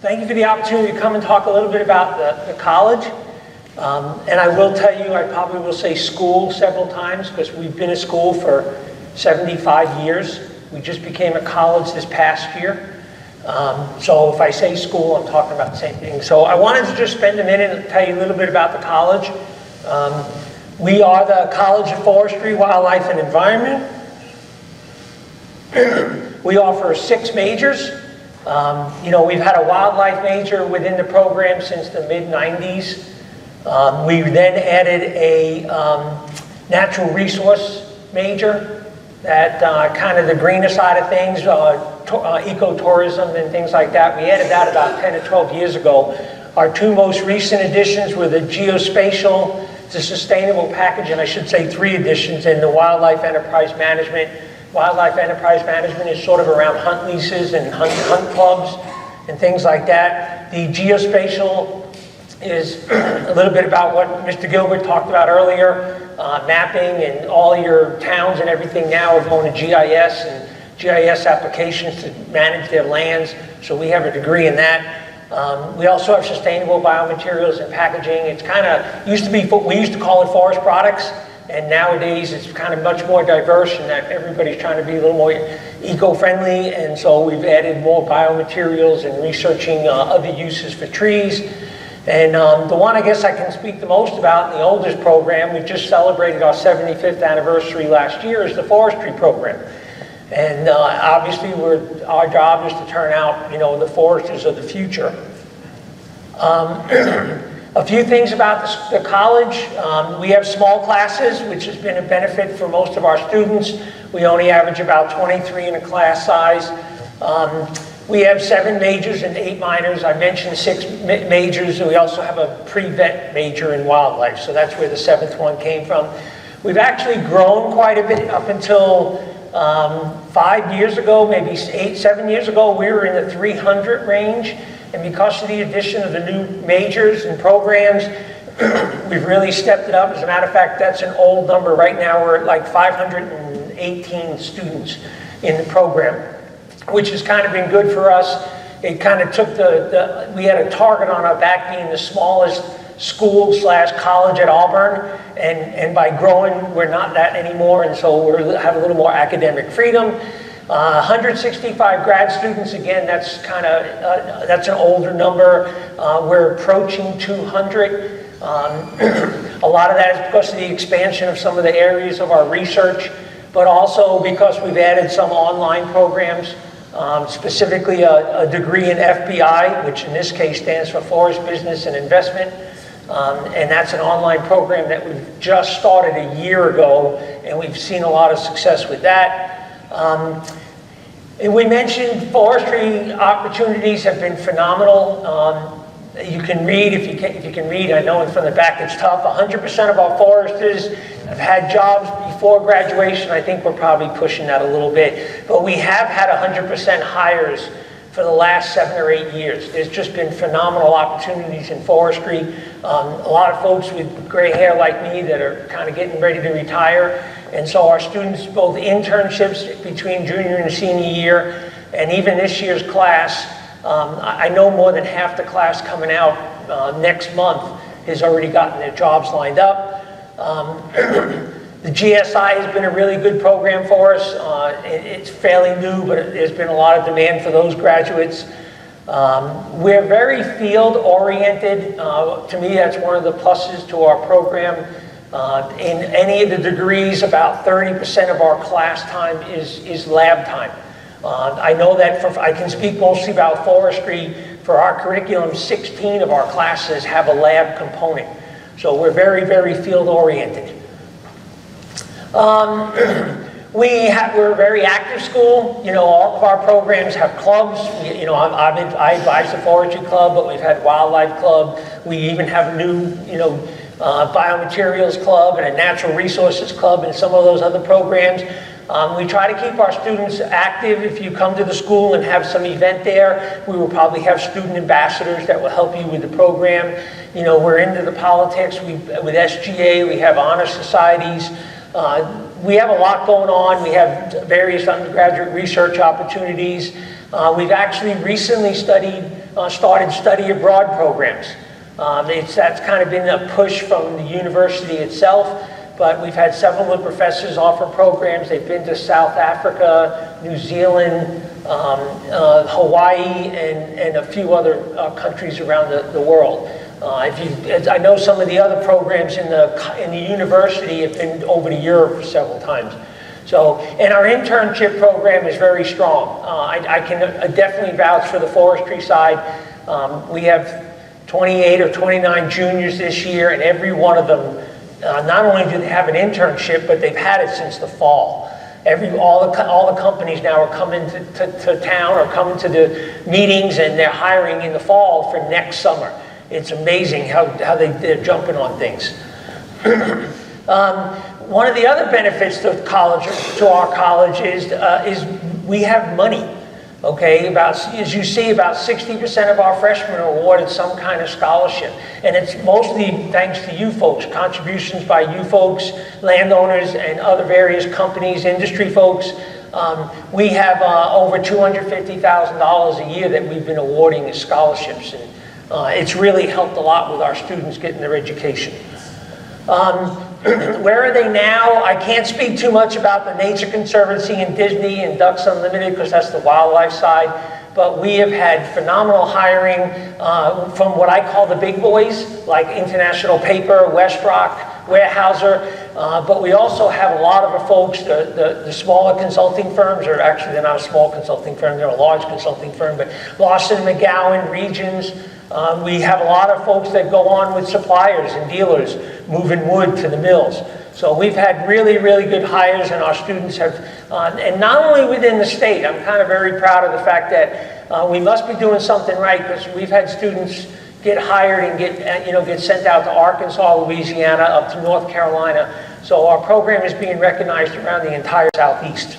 Thank you for the opportunity to come and talk a little bit about the college. And I will tell you, I probably will say school several times because we've been a school for 75 years. We just became a college this past year. So if I say school, I'm talking about the same thing. So I wanted to just spend a minute and tell you a little bit about the college. We are the College of Forestry, Wildlife, and Environment. We offer 6 majors. We've had a wildlife major within the program since the mid-90s. We then added a natural resource major, that kind of the greener side of things, ecotourism and things like that. We added that about 10 to 12 years ago. Our 2 most recent additions were the geospatial, the sustainable package, and I should say 3 additions in the wildlife enterprise management. Wildlife enterprise management is sort of around hunt leases and hunt clubs and things like that. The geospatial is a little bit about what Mr. Gilbert talked about earlier, mapping, and all your towns and everything now are going to GIS and GIS applications to manage their lands, so we have a degree in that. We also have sustainable biomaterials and packaging. It's kind of, we used to call it forest products, and nowadays it's kind of much more diverse in that everybody's trying to be a little more eco-friendly, and so we've added more biomaterials and researching other uses for trees. And the one I guess I can speak the most about in the oldest program, we just celebrated our 75th anniversary last year, is the forestry program. And obviously our job is to turn out, the foresters of the future. A few things about the college. We have small classes, which has been a benefit for most of our students. We only average about 23 in a class size. We have 7 majors and 8 minors. I mentioned 6 majors, and we also have a pre-vet major in wildlife, so that's where the 7th one came from. We've actually grown quite a bit up until 5 years ago, maybe 7 years ago, we were in the 300 range. And because of the addition of the new majors and programs, we've really stepped it up. As a matter of fact, that's an old number. Right now, we're at like 518 students in the program, which has kind of been good for us. It kind of took we had a target on our back being the smallest school/college at Auburn, and by growing, we're not that anymore, and so we have a little more academic freedom. 165 grad students, again, that's an older number. We're approaching 200. A lot of that is because of the expansion of some of the areas of our research, but also because we've added some online programs, specifically a degree in FBI, which in this case stands for Forest Business and Investment. And that's an online program that we've just started a year ago, and we've seen a lot of success with that. And we mentioned forestry opportunities have been phenomenal. You can read, if you can read, I know from the back it's tough. 100% of our foresters have had jobs before graduation. I think we're probably pushing that a little bit. But we have had 100% hires for the last 7 or 8 years. There's just been phenomenal opportunities in forestry. A lot of folks with gray hair like me that are kind of getting ready to retire. And so our students, both internships between junior and senior year, and even this year's class, I know more than half the class coming out next month has already gotten their jobs lined up. The GSI has been a really good program for us. It's fairly new, but there's been a lot of demand for those graduates. We're very field-oriented. To me, that's one of the pluses to our program. In any of the degrees, about 30% of our class time is lab time. I know that I can speak mostly about forestry. For our curriculum, 16 of our classes have a lab component. So we're very, very field-oriented. We're a very active school. All of our programs have clubs. I advise the Forestry Club, but we've had Wildlife Club. We even have a new, Biomaterials Club and a Natural Resources Club and some of those other programs. We try to keep our students active. If you come to the school and have some event there, we will probably have student ambassadors that will help you with the program. We're into the politics. With SGA, we have honor societies. We have a lot going on. We have various undergraduate research opportunities. We've actually recently studied started study abroad programs. That's kind of been a push from the university itself, but we've had several of the professors offer programs. They've been to South Africa, New Zealand, Hawaii, and a few other countries around the world. I know some of the other programs in the university have been over to Europe several times. So, and our internship program is very strong. I can definitely vouch for the forestry side. We have 28 or 29 juniors this year, and every one of them, not only do they have an internship, but they've had it since the fall. All the companies now are coming to town or coming to the meetings, and they're hiring in the fall for next summer. It's amazing how they're jumping on things. One of the other benefits to our college is we have money. Okay, as you see, about 60% of our freshmen are awarded some kind of scholarship. And it's mostly thanks to you folks, contributions by you folks, landowners, and other various companies, industry folks. We have over $250,000 a year that we've been awarding as scholarships. And it's really helped a lot with our students getting their education. Where are they now? I can't speak too much about the Nature Conservancy and Disney and Ducks Unlimited because that's the wildlife side. But we have had phenomenal hiring from what I call the big boys, like International Paper, WestRock, Weyerhaeuser. But we also have a lot of our folks, the smaller consulting firms, or actually they're not a small consulting firm, they're a large consulting firm, but Lawson McGowan, Regions. We have a lot of folks that go on with suppliers and dealers moving wood to the mills. So we've had really, really good hires, and our students have, and not only within the state, I'm kind of very proud of the fact that we must be doing something right, because we've had students get hired and get sent out to Arkansas, Louisiana, up to North Carolina. So our program is being recognized around the entire Southeast.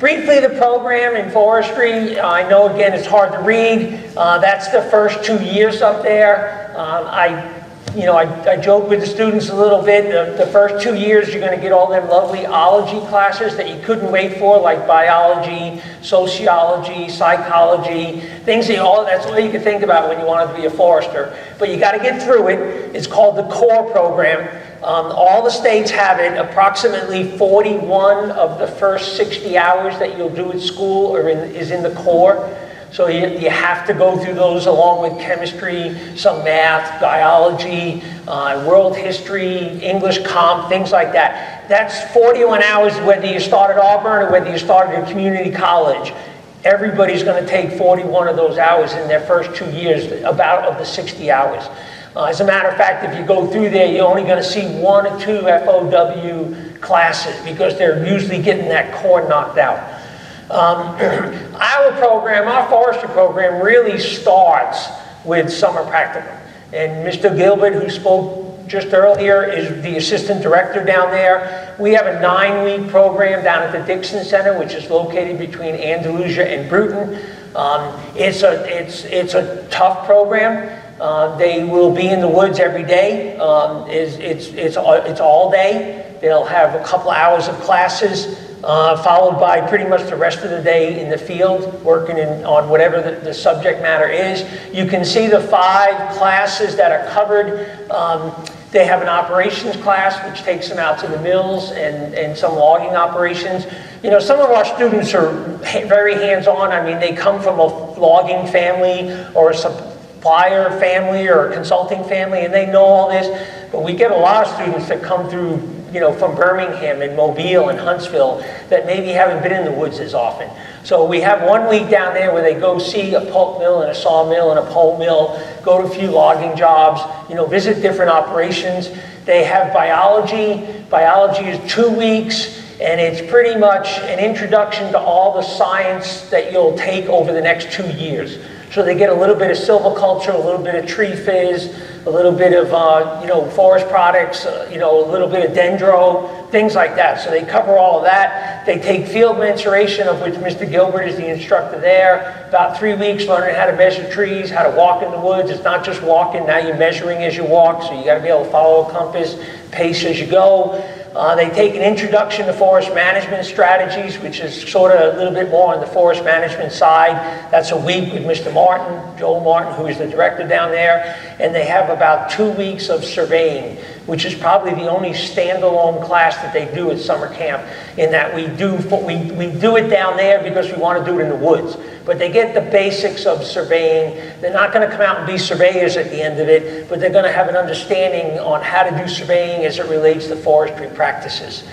Briefly, the program in forestry, I know again it's hard to read. That's the first 2 years up there. I joke with the students a little bit. The first 2 years you're going to get all them lovely ology classes that you couldn't wait for, like biology, sociology, psychology, that's all you could think about when you wanted to be a forester. But you got to get through it. It's called the core program. All the states have it. Approximately 41 of the first 60 hours that you'll do at school is in the core. So you have to go through those along with chemistry, some math, biology, world history, English comp, things like that. That's 41 hours whether you start at Auburn or whether you start at a community college. Everybody's going to take 41 of those hours in their first 2 years, about of the 60 hours. As a matter of fact, if you go through there, you're only going to see 1 or 2 FOW classes because they're usually getting that core knocked out. Our program, our forestry program, really starts with summer practicum. And Mr. Gilbert, who spoke just earlier, is the assistant director down there. We have a 9-week program down at the Dixon Center, which is located between Andalusia and Bruton. It's a tough program. They will be in the woods every day. It's all day. They'll have a couple hours of classes, followed by pretty much the rest of the day in the field, working on whatever the subject matter is. You can see the 5 classes that are covered. They have an operations class, which takes them out to the mills and some logging operations. You know, some of our students are very hands-on. I mean, they come from a logging family or a supplier family or a consulting family, and they know all this. But we get a lot of students that come through, from Birmingham and Mobile and Huntsville that maybe haven't been in the woods as often. So we have 1 week down there where they go see a pulp mill and a sawmill and a pole mill, go to a few logging jobs, visit different operations. They have biology. Biology is 2 weeks, and it's pretty much an introduction to all the science that you'll take over the next 2 years. So they get a little bit of silviculture, a little bit of tree fizz, a little bit of forest products, a little bit of dendro, things like that. So they cover all of that. They take field mensuration, of which Mr. Gilbert is the instructor there. About 3 weeks learning how to measure trees, how to walk in the woods. It's not just walking, now you're measuring as you walk, so you got to be able to follow a compass, pace as you go. They take an introduction to forest management strategies, which is sort of a little bit more on the forest management side. That's a week with Mr. Martin, Joel Martin, who is the director down there. And they have about 2 weeks of surveying, which is probably the only standalone class that they do at summer camp, in that we do it down there because we want to do it in the woods. But they get the basics of surveying. They're not going to come out and be surveyors at the end of it, but they're going to have an understanding on how to do surveying as it relates to forestry practices.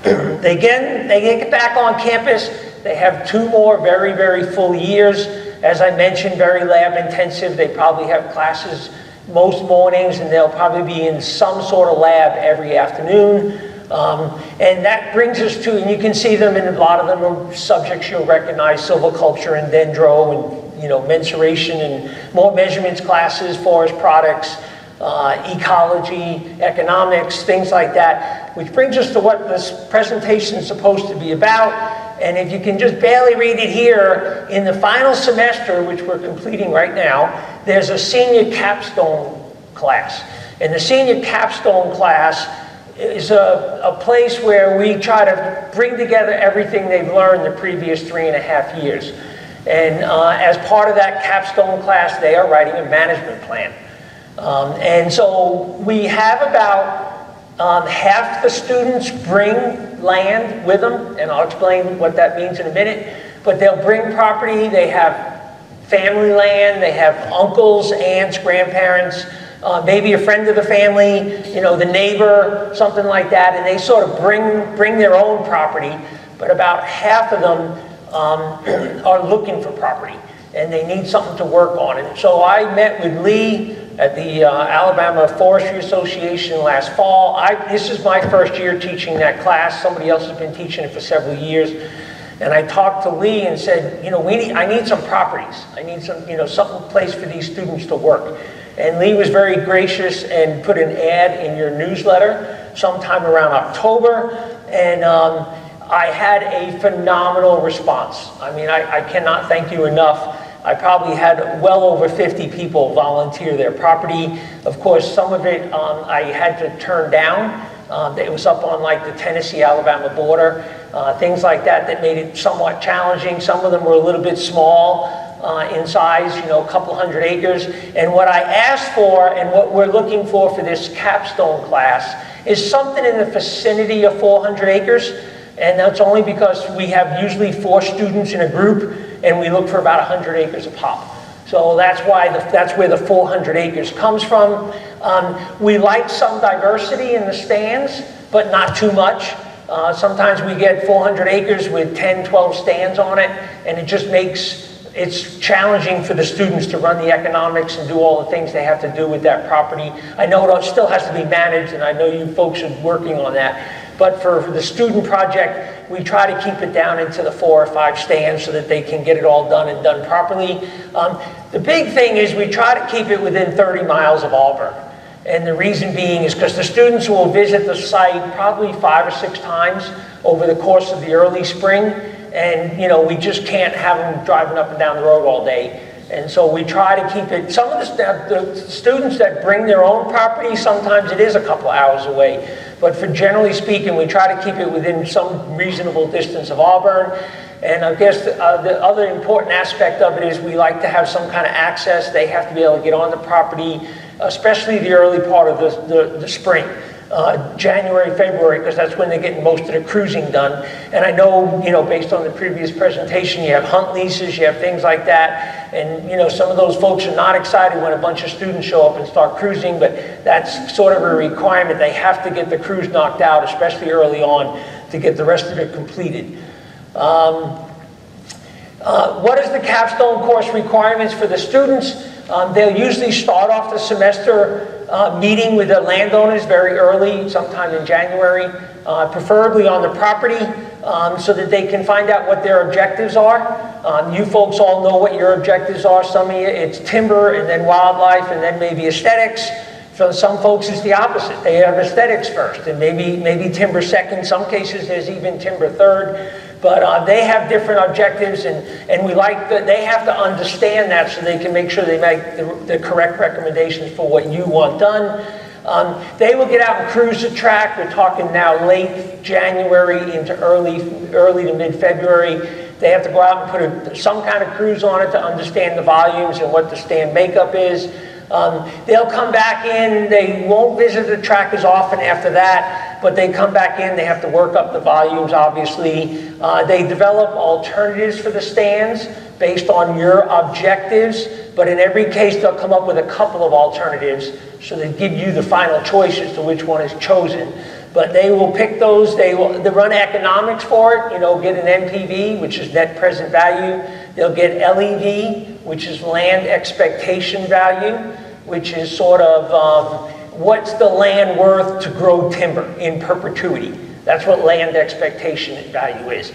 They get back on campus. They have 2 more very, very full years. As I mentioned, very lab intensive. They probably have classes most mornings, and they'll probably be in some sort of lab every afternoon. And that brings us to, and you can see them, and a lot of them are subjects you'll recognize: silviculture and dendro, and mensuration and more measurements classes, forest products, ecology, economics, things like that. Which brings us to what this presentation is supposed to be about. And if you can just barely read it here, in the final semester, which we're completing right now, there's a senior capstone class. And the senior capstone class is a place where we try to bring together everything they've learned the previous 3.5 years. And as part of that capstone class, they are writing a management plan. And so we have about half the students bring land with them, and I'll explain what that means in a minute. But they'll bring property. They have family land. They have uncles, aunts, grandparents, maybe a friend of the family, the neighbor, something like that, and they sort of bring their own property. But about half of them are looking for property, and they need something to work on. And so I met with Lee at the Alabama Forestry Association last fall. This is my first year teaching that class. Somebody else has been teaching it for several years. And I talked to Lee and said, I need some properties. I need some place for these students to work. And Lee was very gracious and put an ad in your newsletter sometime around October. And I had a phenomenal response. I mean, I cannot thank you enough. I probably had well over 50 people volunteer their property. Of course, some of it I had to turn down. It was up on like the Tennessee-Alabama border, things like that made it somewhat challenging. Some of them were a little bit small in size, a couple hundred acres. And what I asked for, and what we're looking for this capstone class, is something in the vicinity of 400 acres. And that's only because we have usually 4 students in a group, and we look for about 100 acres a pop. So that's where the 400 acres comes from. We like some diversity in the stands, but not too much. Sometimes we get 400 acres with 10, 12 stands on it, and it just makes it's challenging for the students to run the economics and do all the things they have to do with that property. I know it still has to be managed, and I know you folks are working on that. But for the student project, we try to keep it down into the 4 or 5 stands so that they can get it all done and done properly. The big thing is we try to keep it within 30 miles of Auburn. And the reason being is because the students will visit the site probably 5 or 6 times over the course of the early spring. And, we just can't have them driving up and down the road all day. And so we try to keep it, some of the students that bring their own property, sometimes it is a couple hours away. But for generally speaking, we try to keep it within some reasonable distance of Auburn. And I guess the other important aspect of it is we like to have some kind of access. They have to be able to get on the property, especially the early part of the spring. January, February, because that's when they're getting most of the cruising done. And I know, based on the previous presentation, you have hunt leases, you have things like that. And, some of those folks are not excited when a bunch of students show up and start cruising, but that's sort of a requirement. They have to get the cruise knocked out, especially early on, to get the rest of it completed. What is the capstone course requirements for the students? They'll usually start off the semester meeting with the landowners very early, sometime in January, preferably on the property, so that they can find out what their objectives are. You folks all know what your objectives are. Some of you, it's timber, and then wildlife, and then maybe aesthetics. For some folks, it's the opposite. They have aesthetics first, and maybe timber second. Some cases, there's even timber third. But they have different objectives, and we like that they have to understand that so they can make sure they make the correct recommendations for what you want done. They will get out and cruise the track. We're talking now late January into early to mid-February. They have to go out and put some kind of cruise on it to understand the volumes and what the stand makeup is. They'll come back in. They won't visit the track as often after that, but they come back in. They have to work up the volumes, obviously. They develop alternatives for the stands based on your objectives, but in every case, they'll come up with a couple of alternatives, so they give you the final choice as to which one is chosen. But they will pick those. They run economics for it, get an NPV, which is net present value. They'll get LEV, which is land expectation value, which is sort of what's the land worth to grow timber in perpetuity. That's what land expectation value is.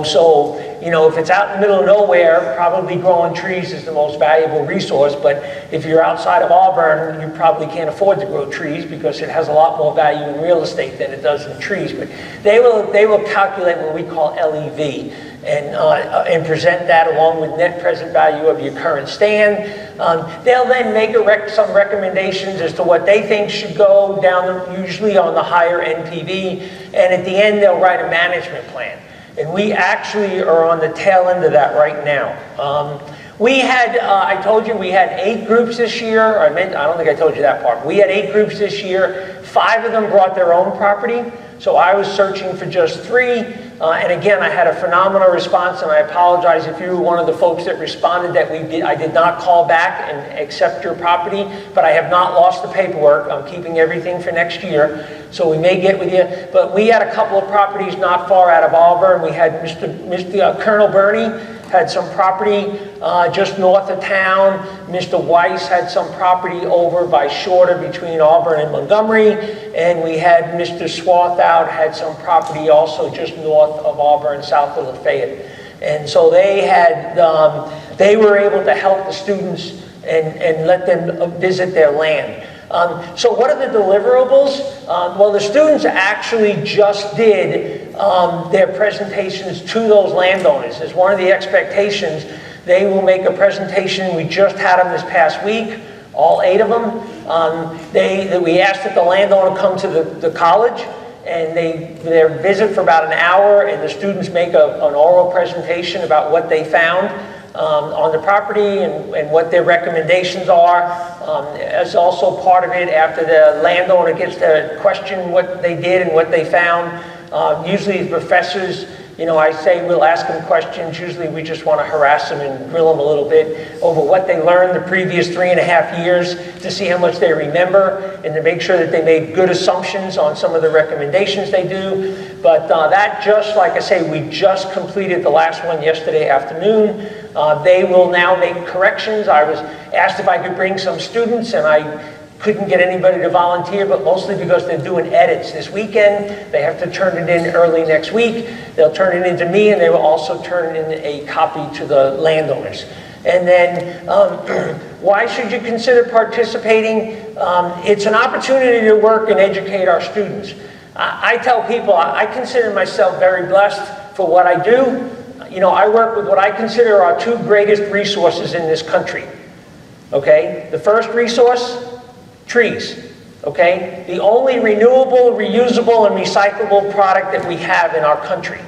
So if it's out in the middle of nowhere, probably growing trees is the most valuable resource. But if you're outside of Auburn, you probably can't afford to grow trees because it has a lot more value in real estate than it does in trees. But they will calculate what we call LEV and present that along with net present value of your current stand. They'll then make some recommendations as to what they think should go down, usually on the higher NPV, and at the end they'll write a management plan. And we actually are on the tail end of that right now. We had, I told you we had 8 groups this year. I don't think I told you that part. We had 8 groups this year. 5 of them brought their own property. So I was searching for just 3. And again, I had a phenomenal response, and I apologize if you were one of the folks that responded that I did not call back and accept your property, but I have not lost the paperwork. I'm keeping everything for next year, so we may get with you. But we had a couple of properties not far out of Auburn. We had Colonel Bernie had some property just north of town. Mr. Weiss had some property over by Shorter between Auburn and Montgomery. And we had Mr. Swathout had some property also just north of Auburn, south of Lafayette. And so they were able to help the students and let them visit their land. So what are the deliverables? Well, the students actually just did their presentations to those landowners. As one of the expectations, they will make a presentation. We just had them this past week, all 8 of them. We asked that the landowner come to the college, and they visit for about an hour, and the students make an oral presentation about what they found on the property and what their recommendations are. As also part of it, after the landowner gets to question what they did and what they found, usually the professors, I say we'll ask them questions. Usually we just want to harass them and grill them a little bit over what they learned the previous 3.5 years to see how much they remember and to make sure that they made good assumptions on some of the recommendations they do. But that just, like I say, we just completed the last one yesterday afternoon. They will now make corrections. I was asked if I could bring some students, and I couldn't get anybody to volunteer, but mostly because they're doing edits this weekend. They have to turn it in early next week. They'll turn it in to me, and they will also turn in a copy to the landowners. And then, why should you consider participating? It's an opportunity to work and educate our students. I tell people I consider myself very blessed for what I do. I work with what I consider our 2 greatest resources in this country. Okay? The first resource, trees. Okay? The only renewable, reusable, and recyclable product that we have in our country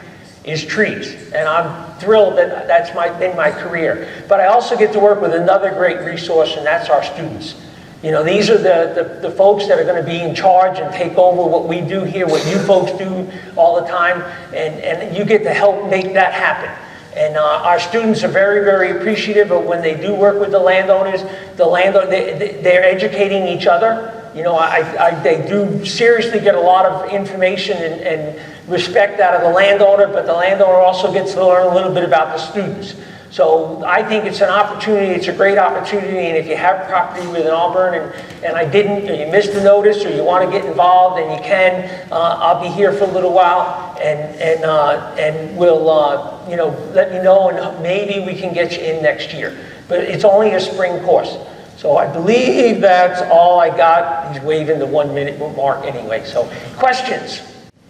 is trees. And I'm thrilled that that's been my career. But I also get to work with another great resource, and that's our students. These are the folks that are going to be in charge and take over what we do here, what you folks do all the time, and you get to help make that happen. And our students are very, very appreciative of when they do work with the landowners. They're educating each other. They do seriously get a lot of information and respect out of the landowner, but the landowner also gets to learn a little bit about the students. So I think it's an opportunity, it's a great opportunity, and if you have property within Auburn and I didn't, or you missed the notice, or you want to get involved, and you can, I'll be here for a little while, and we'll, let me know, and maybe we can get you in next year. But it's only a spring course. So I believe that's all I got. He's waving the 1-minute mark anyway. So questions?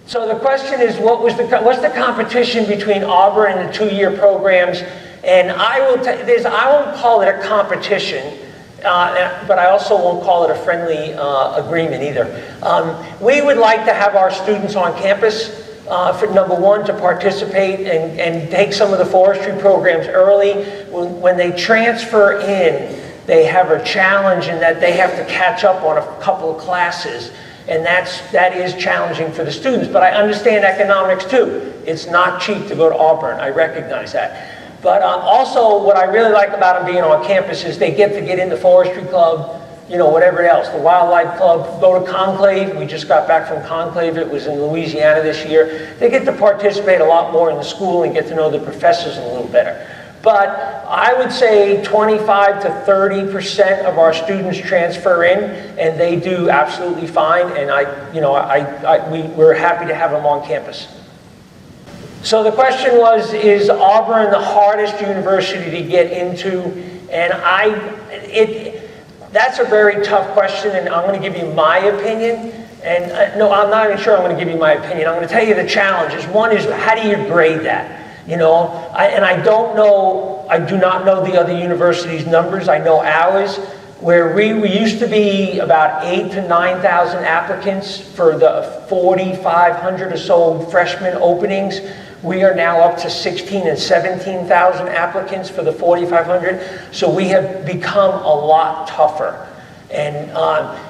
So the question is, what's the competition between Auburn and the 2-year programs? And I won't call it a competition. but I also won't call it a friendly agreement either. We would like to have our students on campus for number one, to participate and take some of the forestry programs early. When they transfer in, they have a challenge in that they have to catch up on a couple of classes, and that is challenging for the students. But I understand economics too. It's not cheap to go to Auburn. I recognize that. But also, what I really like about them being on campus is they get in the forestry club, you know, whatever else, the wildlife club, go to conclave. We just got back from conclave. It was in Louisiana this year. They get to participate a lot more in the school and get to know the professors a little better. But I would say 25 to 30% of our students transfer in, and they do absolutely fine. And we're happy to have them on campus. So the question was, is Auburn the hardest university to get into? And that's a very tough question, and I'm going to give you my opinion. And no, I'm not even sure I'm going to give you my opinion. I'm going to tell you the challenges. One is, how do you grade that? You know, I do not know the other universities' numbers. I know ours, where we used to be about 8,000 to 9,000 applicants for the 4,500 or so freshman openings. We are now up to 16,000 and 17,000 applicants for the 4,500. So we have become a lot tougher. And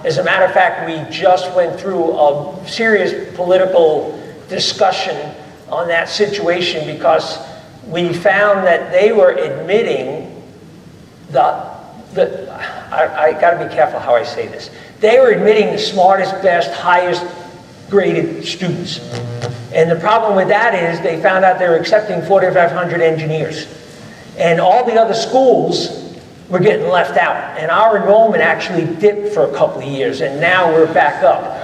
as a matter of fact, we just went through a serious political discussion on that situation, because we found that they were admitting I got to be careful how I say this. They were admitting the smartest, best, highest graded students. And the problem with that is they found out they were accepting 4,500 engineers. And all the other schools were getting left out. And our enrollment actually dipped for a couple of years, and now we're back up.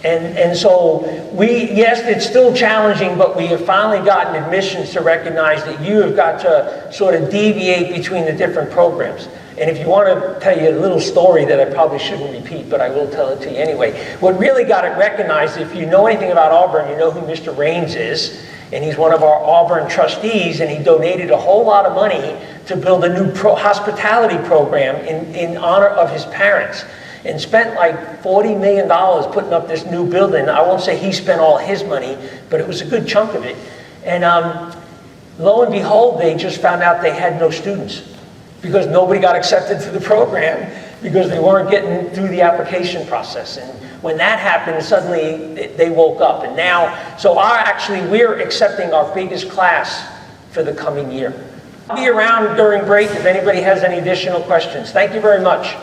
And so yes, it's still challenging, but we have finally gotten admissions to recognize that you have got to sort of deviate between the different programs. And if you want to tell you a little story that I probably shouldn't repeat, but I will tell it to you anyway. What really got it recognized, if you know anything about Auburn, you know who Mr. Raines is, and he's one of our Auburn trustees, and he donated a whole lot of money to build a new hospitality program in honor of his parents, and spent like $40 million putting up this new building. I won't say he spent all his money, but it was a good chunk of it. And lo and behold, they just found out they had no students, because nobody got accepted to the program because they weren't getting through the application process. And when that happened, suddenly they woke up. And now, so we're accepting our biggest class for the coming year. I'll be around during break if anybody has any additional questions. Thank you very much.